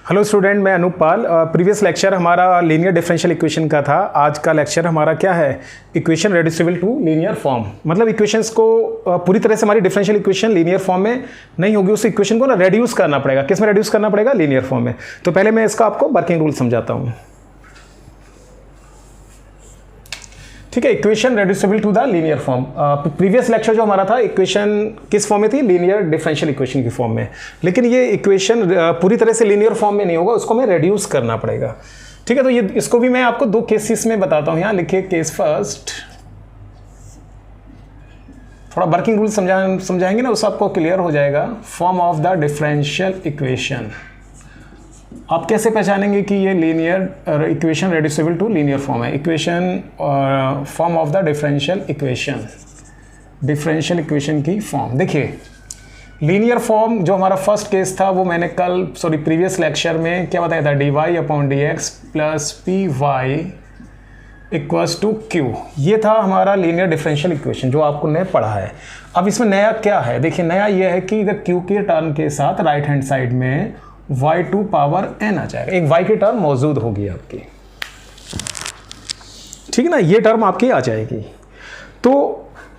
Hello student, मैं Anoop Pal. Previous lecture हमारा linear differential equation का था। आज का लेक्चर हमारा क्या है? Equation reducible to linear form. मतलब इक्वेशंस को पूरी तरह से हमारी डिफरेंशियल इक्वेशन लीनियर फॉर्म में नहीं होगी, उस इक्वेशन को ना रेड्यूस करना पड़ेगा। किस में रेड्यूस करना पड़ेगा? लीनियर फॉर्म में। तो पहले मैं इसका आपको वर्किंग रूल समझाता हूँ। ठीक है, equation reducible to the linear form. Previous lecture जो हमारा था, इक्वेशन किस फॉर्म में थी? लीनियर डिफरेंशियल इक्वेशन की फॉर्म में। लेकिन ये इक्वेशन पूरी तरह से लीनियर फॉर्म में नहीं होगा, उसको हमें रेड्यूस करना पड़ेगा। ठीक है, तो ये इसको भी मैं आपको दो केसेस में बताता हूँ। यहाँ लिखिए केस फर्स्ट। थोड़ा वर्किंग रूल समझाएंगे ना, उससे आपको क्लियर हो जाएगा। Form of the differential equation. आप कैसे पहचानेंगे कि ये linear equation reducible to linear form है? Equation form of the differential equation की फॉर्म। देखिए, लीनियर फॉर्म जो हमारा फर्स्ट केस था वो मैंने प्रीवियस लेक्चर में क्या बताया था? dy upon dx plus P Y equals to Q. ये था हमारा लीनियर डिफरेंशियल इक्वेशन जो आपको ने पढ़ा है। अब इसमें नया क्या है? देखिए, नया ये है कि इधर क्यू के टर्म के साथ राइट हैंड साइड में y2 पावर n आ जाएगा। एक y की टर्म मौजूद होगी आपकी, ठीक है ना? ये टर्म आपकी आ जाएगी। तो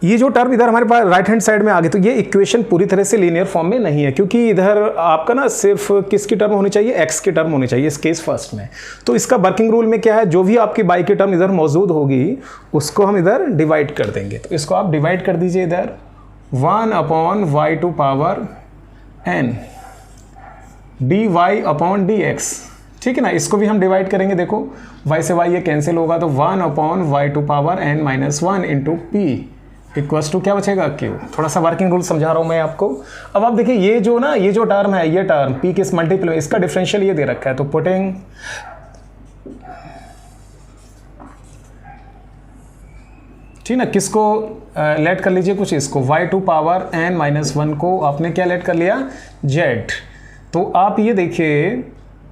ये जो टर्म इधर हमारे पास राइट हैंड साइड में आ गई, तो ये इक्वेशन पूरी तरह से लीनियर फॉर्म में नहीं है, क्योंकि इधर आपका ना सिर्फ किसकी टर्म होनी चाहिए? x की टर्म होनी चाहिए इस केस फर्स्ट में। तो इसका वर्किंग रूल में क्या है? जो भी आपकी y की टर्म इधर मौजूद होगी उसको हम इधर डिवाइड कर देंगे। तो इसको आप डिवाइड कर दीजिए इधर 1 upon y2 power n dy upon dx। ठीक है ना? इसको भी हम डिवाइड करेंगे। देखो, y से y ये कैंसिल होगा, तो 1 upon y2 power n minus 1 into P equals to क्या बचेगा? q। थोड़ा सा वर्किंग रूल समझा रहा हूँ मैं आपको। अब आप देखिए, ये जो टर्म है, ये टर्म p किस मल्टीपल में, इसका डिफरेंशियल ये दे रखा है। तो पुटिंग ठीक ना, किसको लेट कर लीजिए कुछ, इसको y2 पावर n माइनस 1 को आपने क्या लेट कर लिया? z। तो आप ये देखिए,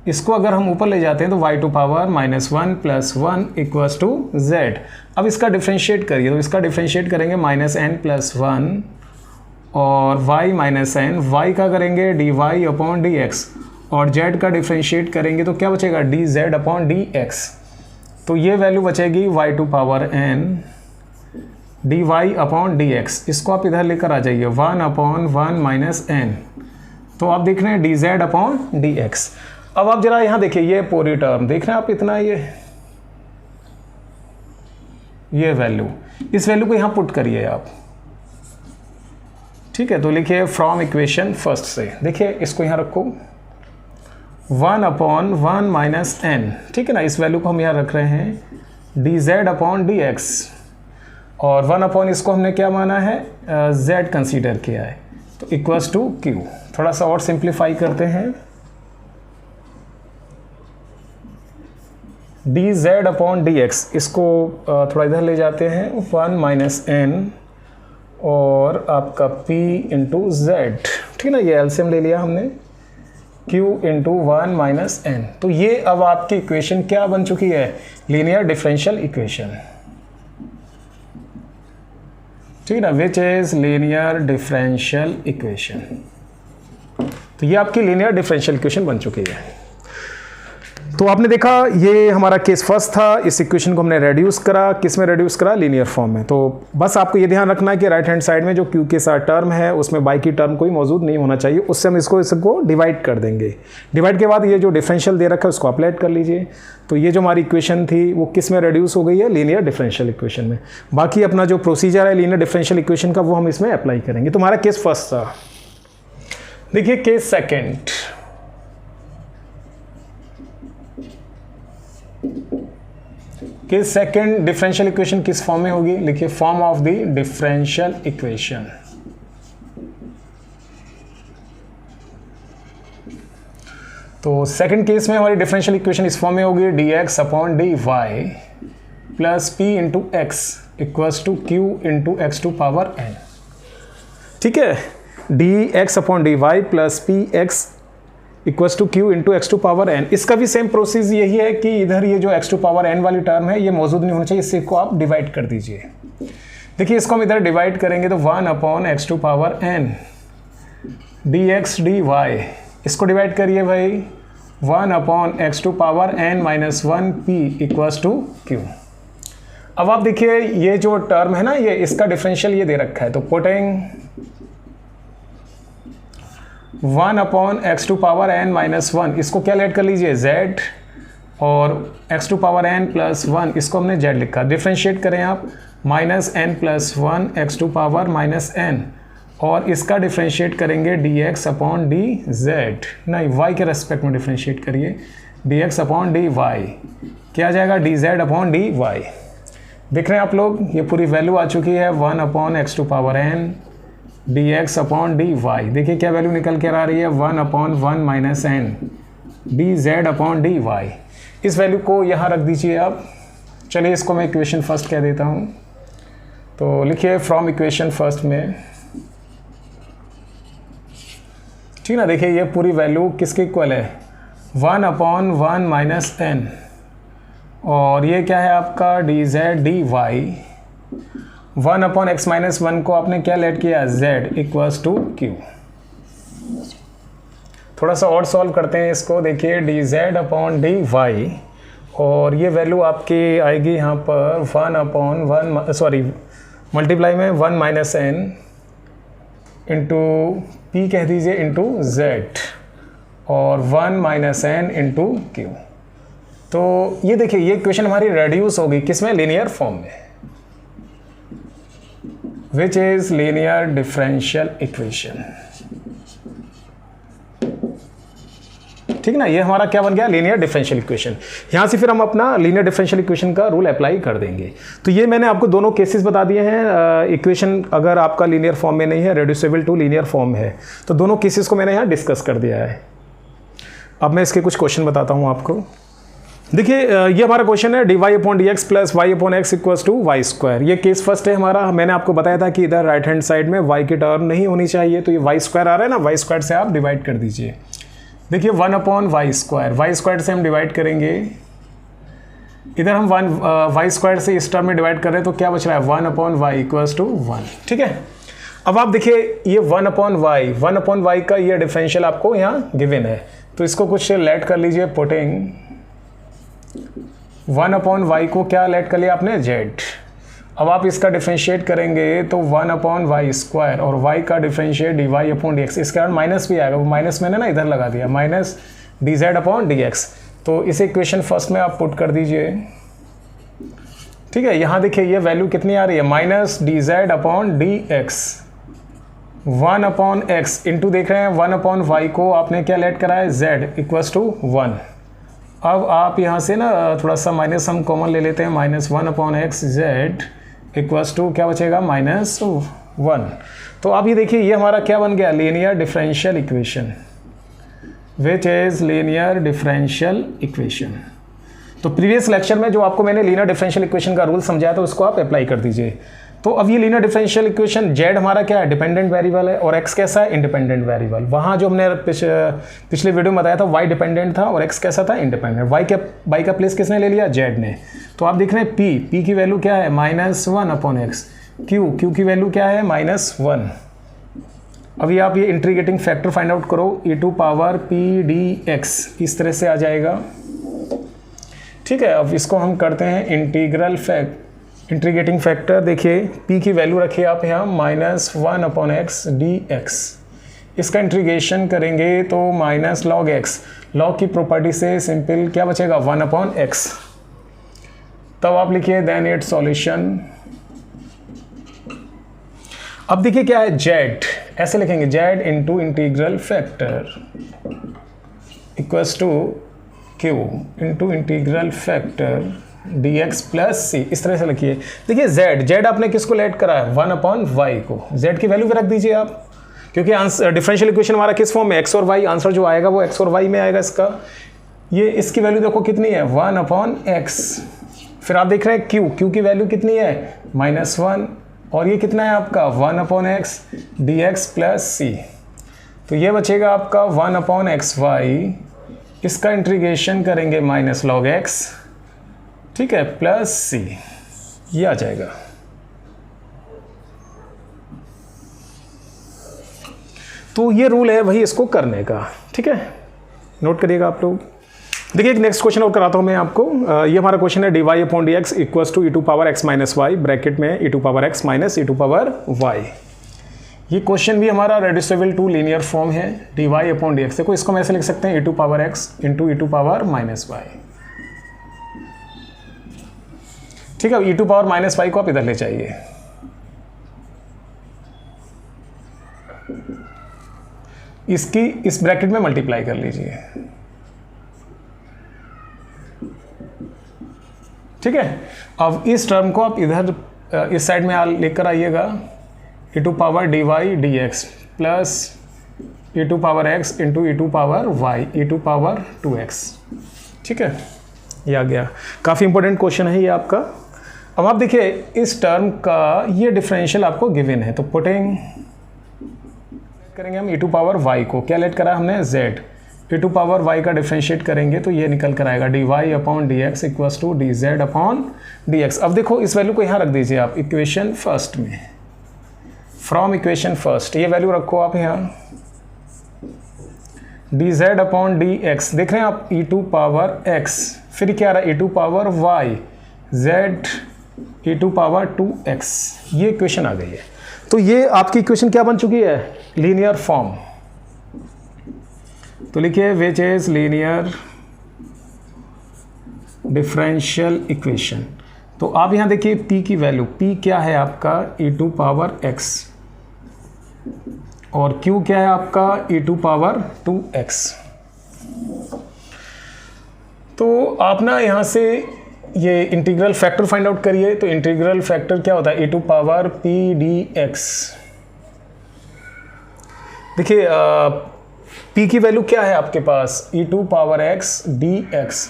इसको अगर हम ऊपर ले जाते हैं तो y2 power minus 1 plus 1 equals to z। अब इसका डिफ्रेंशिएट करिए, तो इसका डिफ्रेंशिएट करेंगे माइनस n प्लस 1 और y माइनस n, y का करेंगे dy अपॉन dx और z का डिफ्रेंशिएट करेंगे तो क्या बचेगा? dz upon dx। तो ये वैल्यू बचेगी y2 power n dy upon dx। इसको आप इधर लेकर आ जाइए 1 अपॉन 1 माइनस n। तो आप देख रहे हैं dz अपॉन dx। अब आप जरा यहाँ देखिए, ये पूरी टर्म देख रहे हैं आप, इतना ये वैल्यू, इस वैल्यू को यहाँ पुट करिए आप। ठीक है, तो लिखिए फ्रॉम इक्वेशन फर्स्ट से। देखिए, इसको यहाँ रखो 1 अपॉन 1 माइनस n। ठीक है ना? इस वैल्यू को हम यहाँ रख रहे हैं dz अपॉन dx और 1 अपॉन इसको हमने क्या माना है? z कंसीडर किया है। तो इक्वल्स टू q। थोड़ा सा और सिंप्लीफाई करते हैं। dz अपॉन dx, इसको थोड़ा इधर ले जाते हैं 1 माइनस n और आपका p इंटू z। ठीक ना? ये एलसीएम ले लिया हमने, q इंटू 1 माइनस n। तो ये अब आपकी इक्वेशन क्या बन चुकी है? Linear differential equation. ठीक ना? विच इज लीनियर डिफरेंशियल इक्वेशन। तो ये आपकी लीनियर डिफरेंशियल इक्वेशन बन चुकी है। तो आपने देखा, ये हमारा केस फर्स्ट था। इस इक्वेशन को हमने रेड्यूस करा। किस में रेड्यूस करा? लीनियर फॉर्म में। तो बस आपको ये ध्यान रखना है कि राइट हैंड साइड में जो q के साथ टर्म है उसमें y की टर्म कोई मौजूद नहीं होना चाहिए। उससे हम इसको डिवाइड कर देंगे। डिवाइड के बाद ये जो डिफरेंशियल दे रखा है उसको अप्लाई कर लीजिए। तो ये जो हमारी इक्वेशन थी वो किस में रेड्यूस हो गई है? लीनियर डिफरेंशियल इक्वेशन में। बाकी अपना जो प्रोसीजर है लीनियर डिफरेंशियल इक्वेशन का वो हम इसमें अप्लाई करेंगे। तो हमारा केस फर्स्ट था। देखिए case second. Case second, differential equation किस फॉर्म में होगी? लिखिए form of the differential equation. तो सेकंड केस में हमारी डिफरेंशियल इक्वेशन इस फॉर्म में होगी dx upon dy plus p into X equals to q into X to power n। ठीक है, dx upon dy plus p x equals to q into X to power n। इसका भी same process यही है कि इधर ये जो एक्स टू पावर n वाली टर्म है ये मौजूद नहीं होना चाहिए, इसको आप डिवाइड कर दीजिए। देखिए, इसको हम इधर डिवाइड करेंगे तो 1 upon X to power n dx dy, इसको डिवाइड करिए भाई 1/x⁴n-1 p equals to q। अब आप देखिए ये जो टर्म है ना, ये इसका डिफरेंशियल ये दे रखा है, तो पुटिंग 1/x⁴n-1 इसको क्या लेट कर लीजिए z, और x⁴n+1 इसको हमने z लिखा। डिफ्रेंशिएट करें आप -n+1 x⁴ और इसका डिफ्रेंशिएट करेंगे dx/dz, नहीं y के रेस्पेक्ट में डिफ्रेंशिएट करिए, dx/dy क्या आ जाएगा dz/dy। देख रहे हैं आप लोग, ये पूरी वैल्यू आ चुकी है 1/x⁴n dx/dy। देखिए क्या वैल्यू निकल के आ रही है 1/1 - n dz/dy। इस वैल्यू को यहाँ रख दीजिए आप। चलिए इसको मैं इक्वेशन फर्स्ट कह देता हूँ, तो लिखिए फ्रॉम इक्वेशन फर्स्ट में, ठीक ना। देखिए ये पूरी वैल्यू किसके इक्वल है 1/1 - n, और ये क्या है आपका dz/dy। 1/x-1 को आपने क्या लेट किया z इक्वल्स टू q। थोड़ा सा और सॉल्व करते हैं इसको। देखिए dz/dy और ये वैल्यू आपकी आएगी यहाँ पर 1/1 मल्टीप्लाई में 1 - n इंटू p कह दीजिए इंटू z, और 1 - n इंटू q। तो ये देखिए ये इक्वेशन हमारी रेड्यूस होगी किसमें, लीनियर फॉर्म में, विच इज लीनियर डिफरेंशियल इक्वेशन। ठीक ना, ये हमारा क्या बन गया लीनियर डिफरेंशियल इक्वेशन। यहाँ से फिर हम अपना लीनियर डिफरेंशियल इक्वेशन का रूल अप्लाई कर देंगे। तो ये मैंने आपको दोनों केसेस बता दिए हैं। इक्वेशन अगर आपका लीनियर फॉर्म में नहीं है, रेड्यूसिबल टू लीनियर फॉर्म है, तो दोनों केसेस को मैंने यहाँ डिस्कस कर दिया है। अब मैं इसके कुछ क्वेश्चन बताता हूँ आपको। देखिए ये हमारा क्वेश्चन है dy/dx + y/x equals to y²। ये केस फर्स्ट है हमारा। मैंने आपको बताया था कि इधर राइट हैंड साइड में y की टर्म नहीं होनी चाहिए, तो ये y² आ रहा है ना, y² से आप डिवाइड कर दीजिए। देखिए 1/y² से हम डिवाइड करेंगे, इधर हम y² से इस टर्म में डिवाइड कर रहे हैं, तो क्या बच रहा है 1/y इक्वल्स टू 1। ठीक है, अब आप देखिए ये 1/y का ये डिफरेंशियल आपको यहाँ गिवन है, तो इसको कुछ लेट कर लीजिए। पुटिंग 1/y को क्या लेट कर लिया आपने z। अब आप इसका डिफरेंशिएट करेंगे तो 1/y² और y का डिफरेंशिएट dy/dx, इसके बाद माइनस भी आएगा, वो माइनस मैंने ना इधर लगा दिया, माइनस dz/dx। तो इस इक्वेशन फर्स्ट में आप पुट कर दीजिए। ठीक है, यहाँ देखिए ये वैल्यू कितनी आ रही है -dz/dx 1/x इंटू देख रहे हैं 1/y को आपने क्या लेट करा है z इक्वल्स टू 1। अब आप यहाँ से ना थोड़ा सा माइनस हम कॉमन ले लेते हैं, -1/x z इक्वल्स टू क्या बचेगा -1। तो अब ये देखिए ये हमारा क्या बन गया linear differential equation, which is linear differential equation. तो प्रीवियस लेक्चर में जो आपको मैंने लीनियर डिफरेंशियल इक्वेशन का रूल समझाया था उसको आप अप्लाई कर दीजिए। तो अब ये लीनियर डिफरेंशियल इक्वेशन z हमारा क्या है डिपेंडेंट वेरिएबल है, और x कैसा है इंडिपेंडेंट वेरिएबल। वहाँ जो हमने पिछले वीडियो में बताया था y डिपेंडेंट था और x कैसा था इंडिपेंडेंट। y का प्लेस किसने ले लिया z ने। तो आप देख रहे हैं p की वैल्यू क्या है -1/x, q की वैल्यू क्या है -1। अभी आप ये इंटीग्रेटिंग फैक्टर फाइंड आउट करो, e⁻p⁴dx इस तरह से आ जाएगा। ठीक है, अब इसको हम करते हैं इंटीग्रेटिंग फैक्टर। देखिए p की वैल्यू रखिए आप यहाँ -1/x dx, इसका इंटीग्रेशन करेंगे तो -log x, log की प्रॉपर्टी से सिंपल क्या बचेगा 1/x। तब आप लिखिए देन इट सॉल्यूशन। अब देखिए क्या है z, ऐसे लिखेंगे z into integral factor equals to q into integral factor dx plus c, इस तरह से लिखिए। देखिए z आपने किसको लेट करा है 1/y को, z की वैल्यू भी रख दीजिए आप, क्योंकि आंसर डिफरेंशियल इक्वेशन हमारा किस फॉर्म में x और y, आंसर जो आएगा वो x और y में आएगा इसका। ये इसकी वैल्यू देखो कितनी है 1/x। फिर आप देख रहे हैं q की वैल्यू कितनी है -1, और ये कितना है आपका 1/x dx प्लस c। तो ये बचेगा आपका 1/xy, इसका इंटीग्रेशन करेंगे -log x, ठीक है, प्लस c, ये आ जाएगा। तो ये रूल है वही इसको करने का। ठीक है, नोट करिएगा आप लोग। देखिए एक नेक्स्ट क्वेश्चन और कराता हूँ मैं आपको। ये हमारा क्वेश्चन है dy upon D x equals to e to power x minus y, bracket में e to power x minus e to power y. ये क्वेश्चन भी हमारा रेड्यूसिबल टू लीनियर फॉर्म है, dy अपॉन डी एक्स। देखो इसको हम ऐसे लिख सकते हैं e to power x into E to power minus y. ठीक है, e to power minus y को आप इधर ले जाइए। इसकी इस ब्रैकेट में मल्टीप्लाई कर लीजिए। ठीक है, अब इस टर्म को आप इधर इस साइड में लेकर आइएगा, e to power d y d x plus e to power x into E to power y e to power 2x। ठीक है, ये आ गया। काफ़ी इंपॉर्टेंट क्वेश्चन है ये आपका। अब आप देखिए इस टर्म का ये डिफरेंशियल आपको गिवन है, तो पुटिंग करेंगे हम ई टू पावर वाई को, क्या लेट करा हमने z, E to power Y का डिफ्रेंशिएट करेंगे तो ये निकल कर आएगा D Y upon D x equals to D Z upon D X. अब देखो इस वैल्यू को यहाँ रख दीजिए आप इक्वेशन फर्स्ट में, फ्रॉम इक्वेशन फर्स्ट ये वैल्यू रखो आप यहाँ, D Z upon D X. देख रहे हैं आप ई टू पावर एक्स, फिर क्या आ रहा है e to power y z e to power 2x, ये इक्वेशन आ गई है। तो ये आपकी इक्वेशन क्या बन चुकी है, लीनियर फॉर्म। तो लिखिए विच इज लीनियर डिफरेंशियल इक्वेशन। तो आप यहां देखिए p की वैल्यू, p क्या है आपका e टू पावर x और q क्या है आपका e टू पावर 2x। तो आप ना यहां से ये इंटीग्रल फैक्टर फाइंड आउट करिए। तो इंटीग्रल फैक्टर क्या होता है, e to power p dx। देखिए p की वैल्यू क्या है आपके पास, e to power x dx।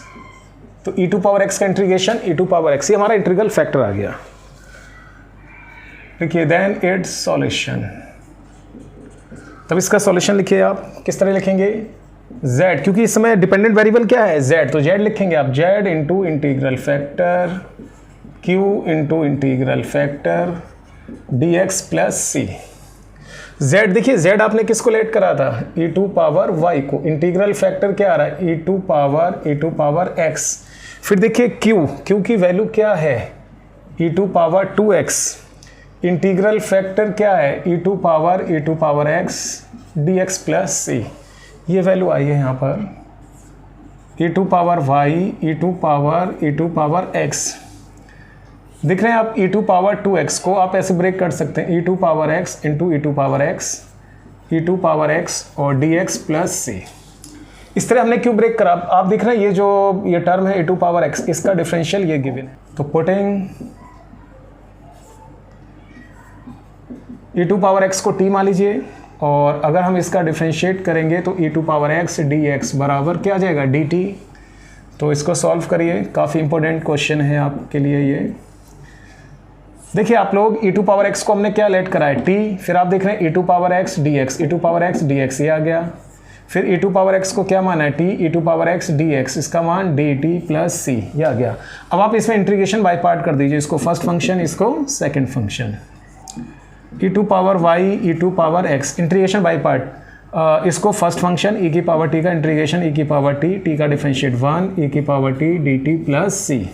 तो e टू पावर x का integration e to power x, ये हमारा इंटीग्रल फैक्टर आ गया। देखिए देन इट्स सॉल्यूशन। तब इसका सॉल्यूशन लिखिए आप, किस तरह लिखेंगे, z, क्योंकि इस समय डिपेंडेंट वेरिएबल क्या है z, तो z लिखेंगे आप z into integral factor q into integral factor dx plus c। z देखिए z आपने किसको लेट करा था, e टू पावर y को, इंटीग्रल फैक्टर क्या आ रहा है e टू पावर x। फिर देखिए q की वैल्यू क्या है e to power 2x, integral factor क्या है e to power x dx plus c। ये वैल्यू आई है यहाँ पर e to power y e to power x। दिख रहे हैं आप e टू पावर 2x को आप ऐसे ब्रेक कर सकते हैं, e to power x into E to power x e to power x और dx प्लस c। इस तरह हमने क्यों ब्रेक करा, आप देख रहे हैं ये जो ये टर्म है e टू पावर x, इसका डिफरेंशियल ये गिवन है। तो putting e to power x को t मान लीजिए और अगर हम इसका डिफरेंशिएट करेंगे तो e to power x dx बराबर क्या आ जाएगा dt। तो इसको सॉल्व करिए, काफ़ी इंपॉर्टेंट क्वेश्चन है आपके लिए ये। देखिए आप लोग e टू पावर x को हमने क्या लेट करा है t, फिर आप देख रहे हैं e to power x dx, e to power x dx ये आ गया। फिर e टू पावर x को क्या माना है t, e to power x dx, इसका मान dt प्लस c ये आ गया। अब आप इसमें इंटीग्रेशन बाय पार्ट कर दीजिए, इसको फर्स्ट फंक्शन इसको second function, e to power y e to power x integration by part, इसको फर्स्ट फंक्शन e की पावर t का इंटीग्रेशन e की पावर t का डिफरेंशिएट 1 e की power t dt plus c।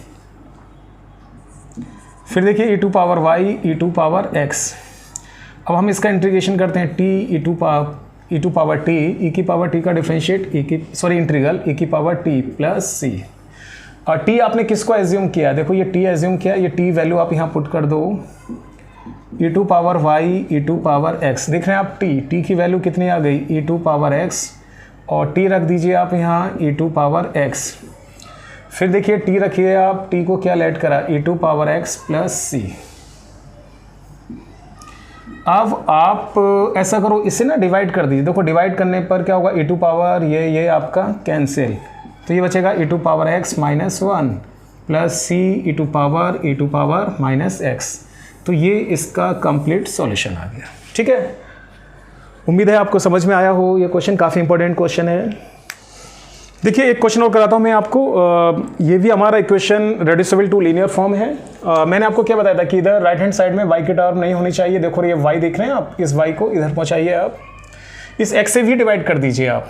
फिर देखिए e to power y e to power x। अब हम इसका इंटीग्रेशन करते हैं t e to power t e की पावर t का डिफरेंशिएट इंटीग्रल e की पावर t प्लस c। और t आपने किसको एज्यूम किया, देखो ये t एज्यूम किया, ये t वैल्यू आप यहाँ पुट कर दो, e to power y e to power x। देख रहे हैं आप t की वैल्यू कितनी आ गई e टू पावर x और t रख दीजिए आप यहाँ e टू पावर x। फिर देखिए t रखिए आप, t को क्या लेट करा e to power x plus c। अब आप ऐसा करो, इसे ना डिवाइड कर दीजिए। देखो डिवाइड करने पर क्या होगा e टू पावर ये आपका कैंसिल, तो ये बचेगा e to power x minus 1 plus c e to power minus x। तो ये इसका कंप्लीट सॉल्यूशन आ गया। ठीक है, उम्मीद है आपको समझ में आया हो। ये क्वेश्चन काफ़ी इंपॉर्टेंट क्वेश्चन है। देखिए एक क्वेश्चन और कराता हूँ मैं आपको। ये भी हमारा equation reducible to linear form है। मैंने आपको क्या बताया था कि इधर राइट हैंड साइड में y की टर्म नहीं होनी चाहिए। देखो ये y देख रहे हैं आप, इस y को इधर पहुँचाइए आप, इस x से भी डिवाइड कर दीजिए आप।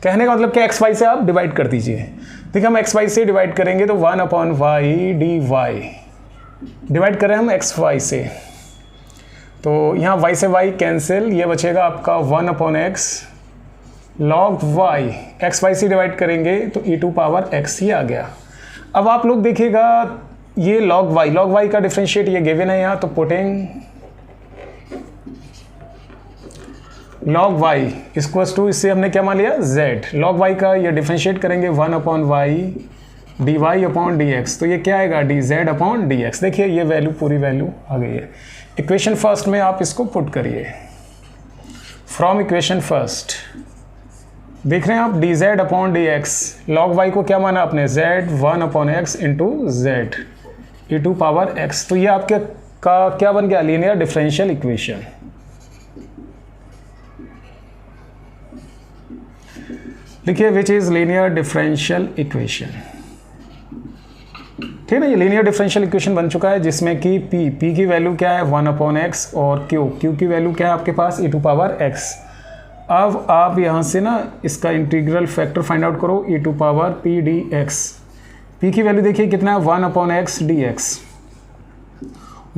कहने का मतलब कि एक्स वाई से आप डिवाइड कर दीजिए। देखिए हम एक्स वाई से डिवाइड करेंगे तो 1/y dy डिवाइड करें हम एक्स वाई से, तो यहाँ y से y कैंसिल, ये बचेगा आपका 1/x log y, X Y से डिवाइड करेंगे तो e⁻x ही आ गया। अब आप लोग देखिएगा ये log y का डिफरेंशिएट ये गिवन है यहाँ, तो putting log y equals to, इससे हमने क्या मान लिया z, log y का ये डिफरेंशिएट करेंगे 1/y dy/dx, तो ये क्या आएगा dz/dx। देखिए ये वैल्यू पूरी वैल्यू आ गई है। इक्वेशन फर्स्ट में आप इसको पुट करिए, फ्रॉम इक्वेशन फर्स्ट देख रहे हैं आप dz/dx, log y को क्या माना आपने z 1/x into z e⁻x, तो ये आपके का क्या बन गया लीनियर डिफरेंशियल इक्वेशन। देखिए which is linear differential equation, ठीक है ना। ये लीनियर डिफरेंशियल इक्वेशन बन चुका है जिसमें कि p की वैल्यू क्या है 1/x और q की वैल्यू क्या है आपके पास e⁻x। अब आप यहाँ से ना इसका इंटीग्रल फैक्टर फाइंड आउट करो e⁻p/dx। p की वैल्यू देखिए कितना है 1/x dx,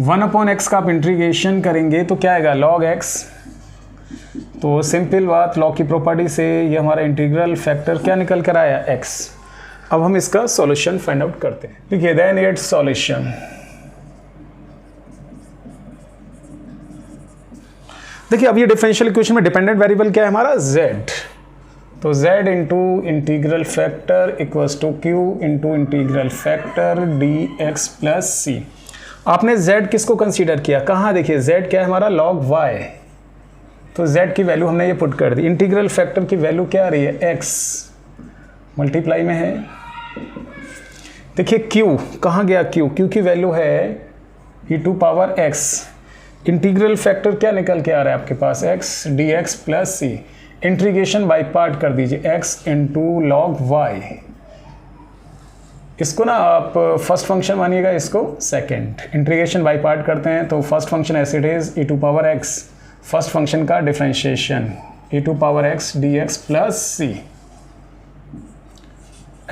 1/x का आप इंटीग्रेशन करेंगे तो क्या आएगा log x, तो सिंपल बात लॉ की प्रॉपर्टी से ये हमारा इंटीग्रल फैक्टर क्या निकल कर आया x। अब हम इसका सॉल्यूशन फाइंड आउट करते हैं। देखिए देन इट्स सॉल्यूशन, देखिए अब ये डिफरेंशियल इक्वेशन में डिपेंडेंट वेरिएबल क्या है हमारा z, तो z into integral factor equals to q into integral factor dx plus c। आपने z किसको कंसीडर किया, कहाँ देखिए z क्या है हमारा log y, तो z की वैल्यू हमने ये पुट कर दी। इंटीग्रल फैक्टर की वैल्यू क्या आ रही है x, मल्टीप्लाई में है। देखिए q कहाँ गया, q की वैल्यू है e⁻x, इंटीग्रल फैक्टर क्या निकल के आ रहा है आपके पास x dx plus c, integration by part कर दीजिए x इंटू log y, इसको ना आप फर्स्ट फंक्शन मानिएगा, इसको सेकंड, इंटीग्रेशन बाय पार्ट करते हैं तो first function as it is e⁻x, first function का differentiation e⁻x dx plus c,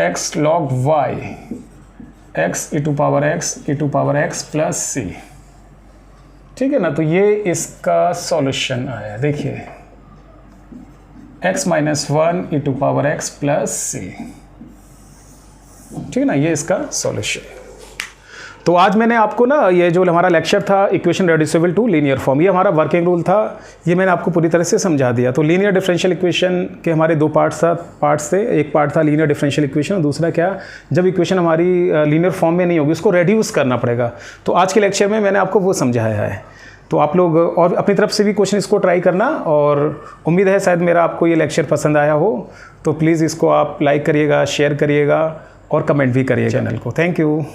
x log y, x e⁻x plus c, ठीक है ना। तो ये इसका सॉल्यूशन आया, देखिए x - 1 e⁻x प्लस c, ठीक है ना, ये इसका सॉल्यूशन। तो आज मैंने आपको ना ये जो हमारा लेक्चर था equation reducible to linear form, ये हमारा वर्किंग रूल था, ये मैंने आपको पूरी तरह से समझा दिया। तो लीनियर डिफरेंशियल इक्वेशन के हमारे दो पार्ट्स थे, एक पार्ट था लीनियर डिफरेंशियल इक्वेशन और दूसरा क्या, जब इक्वेशन हमारी लीनियर फॉर्म में नहीं होगी उसको रेड्यूस करना पड़ेगा। तो आज के लेक्चर में मैंने आपको वो समझाया है। तो आप लोग और अपनी तरफ से भी क्वेश्चन इसको ट्राई करना, और उम्मीद है शायद मेरा आपको ये लेक्चर पसंद आया हो। तो प्लीज़ इसको आप लाइक करिएगा, शेयर करिएगा और कमेंट भी करिएगा चैनल को। Thank you.